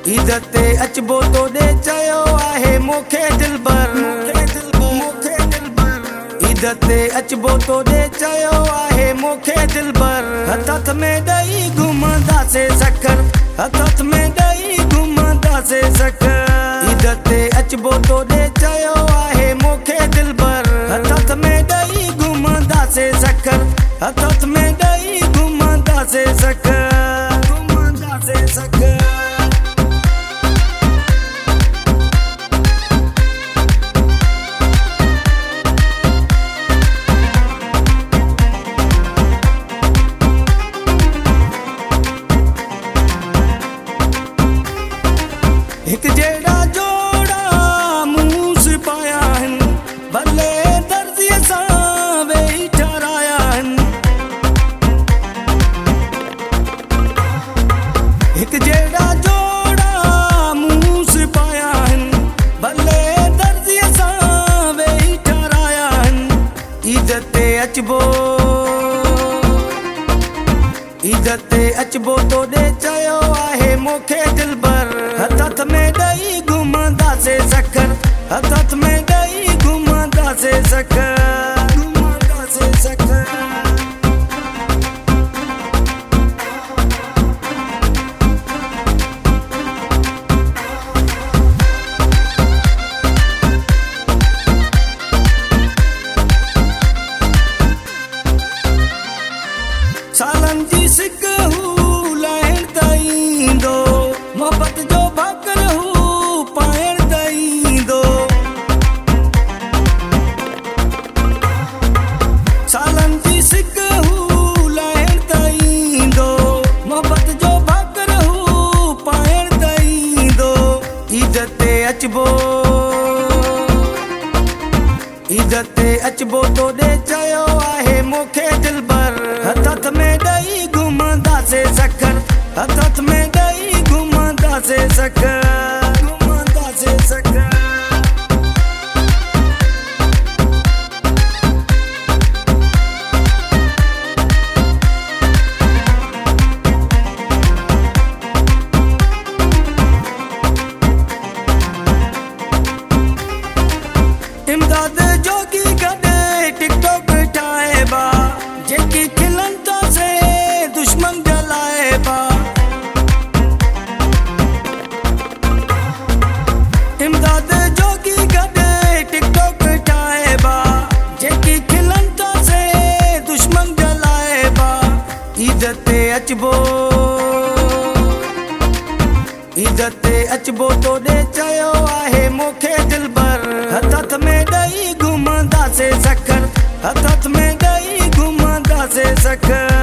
ईद ते अचबो तोॾे चयो आहे मूंखे दिलबर। ईद ते अचबो तोॾे चयो आहे मूंखे दिलबर। हथ में ॾेई घुमंदासीं सकर, हथ में ॾेई घुमंदासीं सकर। ईद ते अचबो तोॾे चयो आहे मूंखे दिलबर। हथ में ॾेई घुमंदासीं सकर, हथ में ॾेई घुमंदासीं सकर, घुमंदासीं सकर। एक जेड़ा जोड़ा मुंह से पाया हन, भले दर्जीअ सां वेही ठहराया हन। एक जेड़ा जोड़ा मुंह से पाया हन, भले दर्जीअ सां वेही ठहराया हन। ईद ते अचबो, ईद ते अचबो तोॾे चयो आहे मूंखे दिलबर। हथ में ॾेई घुमंदासीं सकर, हथ में ॾेई घुमंदासीं सकर, घुमंदासीं सकर। सालनि जी सिक हू लाहिण त ईंदो, मोहबत जो भाकर हू पाइण त ईंदो। सालनि जी सिक हू लाहिण त ईंदो, मोहबत जो भाकर हू पाइण त ईंदो। ईद ते अचबो, ईद ते अचबो तोॾे चयो आहे मूंखे दिलबर। हथ में ॾेई घुमंदासीं सकर, हथ में ॾेई घुमंदासीं सकर, घुमंदासीं सकर। इमदाद जोगी गॾे टिकटॉक ठाहिबा, जेकी खिलनि था से दुश्मन जलाइबा। इमदाद जोगी गॾे टिकटॉक ठाहिबा, जेकी खिलनि था से दुश्मन जलाइबा। ईद ते अचबो, ईद ते अचबो तोॾे चयो आहे मूंखे दिलबर। हथ में ॾेई घुमंदासीं सकर, हथ में ॾेई घुमंदासीं सकर।